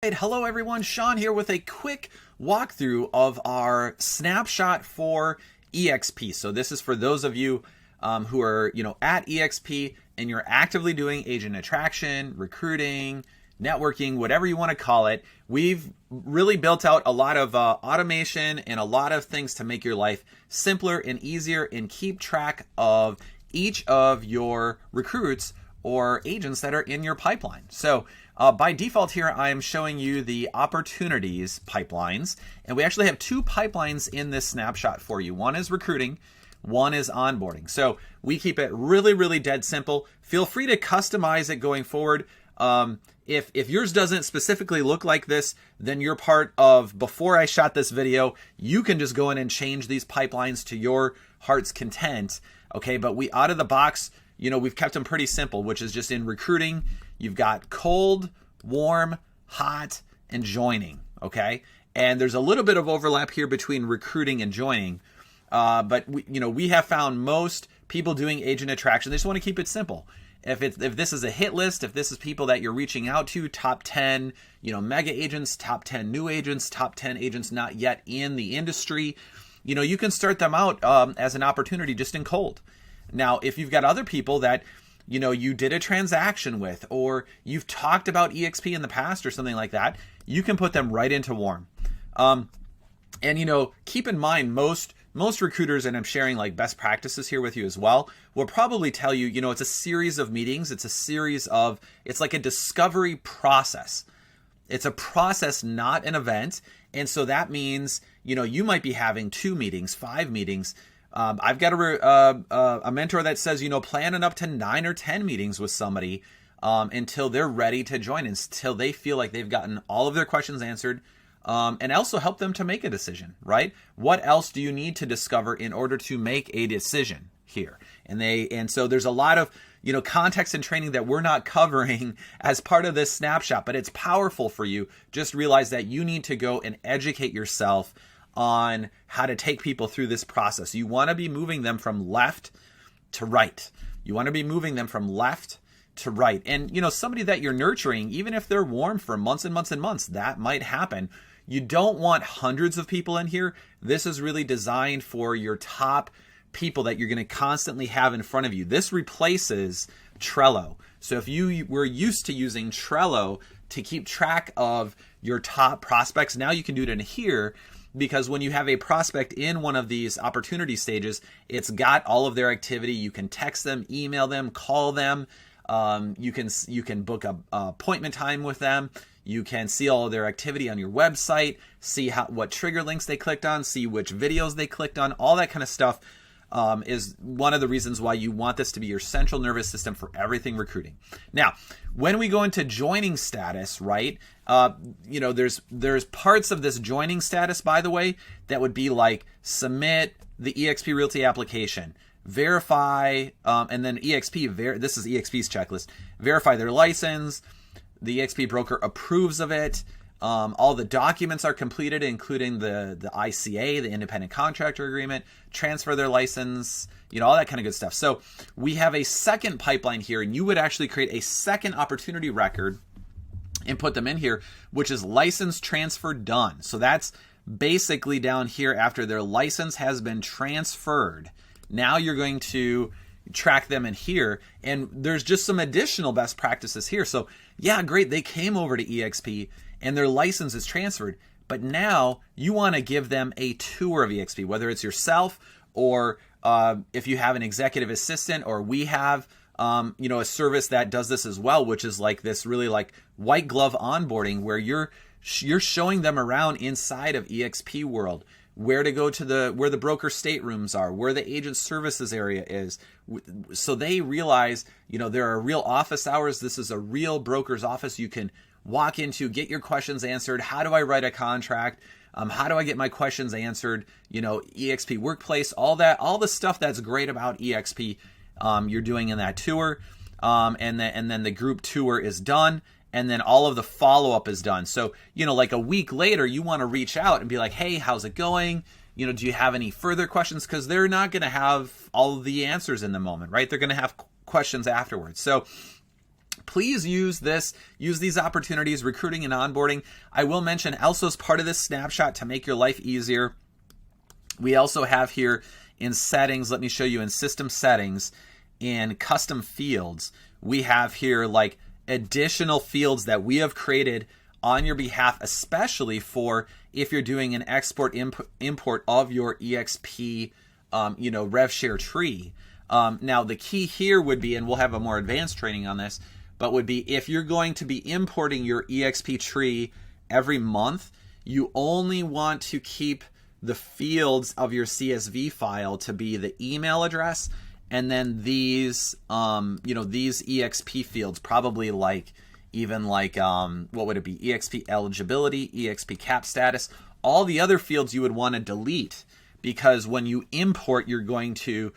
Hello everyone, Sean here with a quick walkthrough of our snapshot for eXp. So this is for those of you who are at eXp and you're actively doing agent attraction, recruiting, networking, whatever you want to call it. We've really built out a lot of automation and a lot of things to make your life simpler and easier and keep track of each of your recruits or agents that are in your pipeline. So by default here, I am showing you the opportunities pipelines, and we actually have two pipelines in this snapshot for you. One is recruiting, one is onboarding. So we keep it really dead simple. Feel free to customize it going forward. If yours doesn't specifically look like this, then you're part of, before I shot this video, you can just go in and change these pipelines to your heart's content. Okay, but we out of the box, we've kept them pretty simple, which is just in recruiting, you've got cold, warm, hot, and joining, okay? And there's a little bit of overlap here between recruiting and joining, but we have found most people doing agent attraction, they just want to keep it simple. If this is a hit list, if this is people that you're reaching out to, top 10, mega agents, top 10 new agents, top 10 agents not yet in the industry, you can start them out as an opportunity just in cold. Now, if you've got other people that, you did a transaction with, or you've talked about eXp in the past or something like that, you can put them right into warm. And keep in mind, most recruiters, and I'm sharing like best practices here with you as well, will probably tell you, it's a series of meetings. It's like a discovery process. It's a process, not an event. And so that means, you might be having 2 meetings, 5 meetings. I've got a mentor that says, planning up to 9 or 10 meetings with somebody until they're ready to join, until they feel like they've gotten all of their questions answered, and also help them to make a decision, right? What else do you need to discover in order to make a decision here? And so there's a lot of, context and training that we're not covering as part of this snapshot, but it's powerful for you. Just realize that you need to go and educate yourself on how to take people through this process. You want to be moving them from left to right. You want to be moving them from left to right. And, somebody that you're nurturing, even if they're warm for months and months and months, that might happen. You don't want hundreds of people in here. This is really designed for your top people that you're going to constantly have in front of you. This replaces Trello. So if you were used to using Trello to keep track of your top prospects, now you can do it in here. Because when you have a prospect in one of these opportunity stages, it's got all of their activity. You can text them, email them, call them. You can book a appointment time with them. You can see all of their activity on your website, see what trigger links they clicked on, see which videos they clicked on. All that kind of stuff is one of the reasons why you want this to be your central nervous system for everything recruiting. Now, when we go into joining status, right? There's parts of this joining status, by the way, that would be like submit the eXp Realty application, verify, and then eXp, this is eXp's checklist, verify their license, the eXp broker approves of it, all the documents are completed, including the ICA, the independent contractor agreement, transfer their license, all that kind of good stuff. So we have a second pipeline here, and you would actually create a second opportunity record and put them in here, which is license transfer done. So that's basically down here after their license has been transferred. Now you're going to track them in here, and there's just some additional best practices here. So yeah, great, they came over to eXp and their license is transferred, but now you want to give them a tour of eXp, whether it's yourself or if you have an executive assistant, or we have a service that does this as well, which is like this really like white glove onboarding where you're showing them around inside of eXp world, where to go to where the broker staterooms are, where the agent services area is. So they realize, there are real office hours. This is a real broker's office you can walk into, get your questions answered. How do I write a contract? How do I get my questions answered? eXp Workplace, all the stuff that's great about eXp, you're doing in that tour. And then the group tour is done. And then all of the follow-up is done. So, like a week later, you want to reach out and be like, hey, how's it going? Do you have any further questions? Because they're not going to have all of the answers in the moment, right? They're going to have questions afterwards. So Please use these opportunities, recruiting and onboarding. I will mention also as part of this snapshot to make your life easier, we also have here in settings, let me show you in system settings, in custom fields, we have here like additional fields that we have created on your behalf, especially for if you're doing an export import of your eXp rev share tree. Now the key here would be, and we'll have a more advanced training on this, but would be if you're going to be importing your eXp tree every month, you only want to keep the fields of your CSV file to be the email address, and then these these eXp fields, probably like even like what would it be, eXp eligibility, eXp cap status, all the other fields you would want to delete, because when you import, you're going to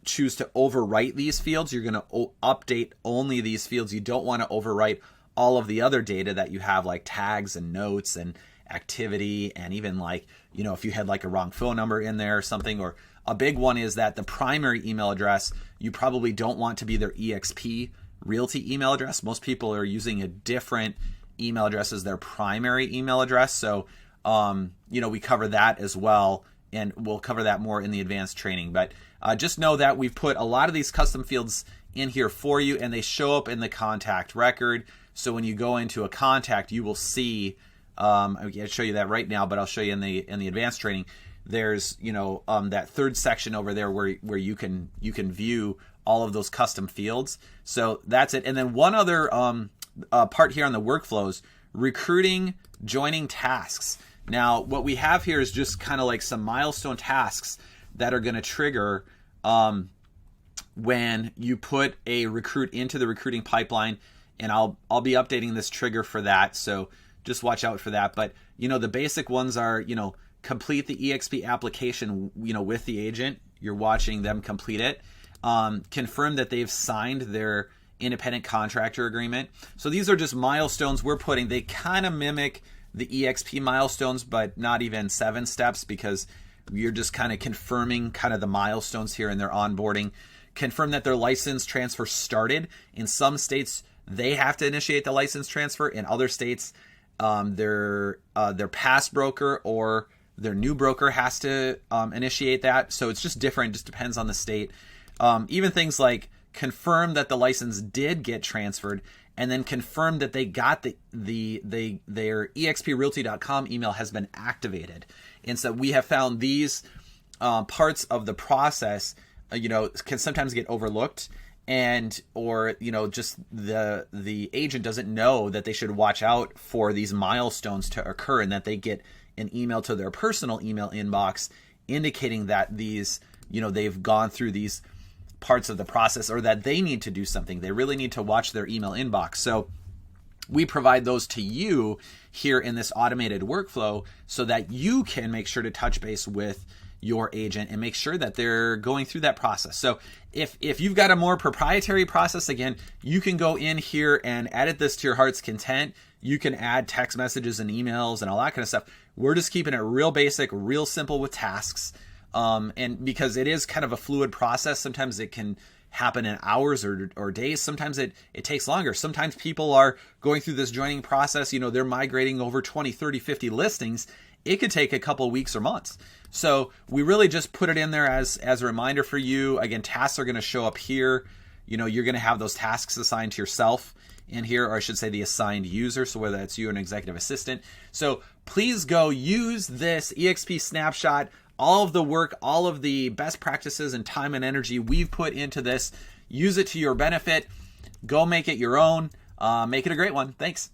choose to overwrite these fields. You're going to update only these fields. You don't want to overwrite all of the other data that you have, like tags and notes and activity, and even like if you had like a wrong phone number in there or something. Or a big one is that the primary email address, you probably don't want to be their eXp Realty email address. Most people are using a different email address as their primary email address. So we cover that as well, and we'll cover that more in the advanced training. But just know that we've put a lot of these custom fields in here for you, and they show up in the contact record. So when you go into a contact, you will see, I can't show you that right now, but I'll show you in the advanced training. There's that third section over there where you can view all of those custom fields. So that's it. And then one other part here on the workflows, recruiting, joining tasks. Now, what we have here is just kind of like some milestone tasks that are going to trigger when you put a recruit into the recruiting pipeline, and I'll be updating this trigger for that. So just watch out for that. But the basic ones are complete the eXp application with the agent. You're watching them complete it. Confirm that they've signed their independent contractor agreement. So these are just milestones we're putting. They kind of mimic the eXp milestones, but not even 7 steps, because you're just kind of confirming kind of the milestones here in their onboarding. Confirm that their license transfer started. In some states, they have to initiate the license transfer. In other states, their past broker or their new broker has to initiate that. So it's just different. Just depends on the state. Even things like confirm that the license did get transferred, and then confirm that they got their exprealty.com email has been activated. And so we have found these parts of the process, can sometimes get overlooked, or just the agent doesn't know that they should watch out for these milestones to occur, and that they get an email to their personal email inbox indicating that these, they've gone through these parts of the process, or that they need to do something. They really need to watch their email inbox. So we provide those to you here in this automated workflow, so that you can make sure to touch base with your agent and make sure that they're going through that process. So if you've got a more proprietary process, again, you can go in here and edit this to your heart's content. You can add text messages and emails and all that kind of stuff. We're just keeping it real basic, real simple with tasks. And because it is kind of a fluid process, sometimes it can happen in hours or days. Sometimes it takes longer. Sometimes people are going through this joining process. They're migrating over 20, 30, 50 listings. It could take a couple weeks or months. So we really just put it in there as a reminder for you. Again, tasks are going to show up here. You're going to have those tasks assigned to yourself in here, or I should say the assigned user. So whether that's you or an executive assistant. So please go use this eXp snapshot. All of the work, all of the best practices and time and energy we've put into this, use it to your benefit. Go make it your own. Make it a great one. Thanks.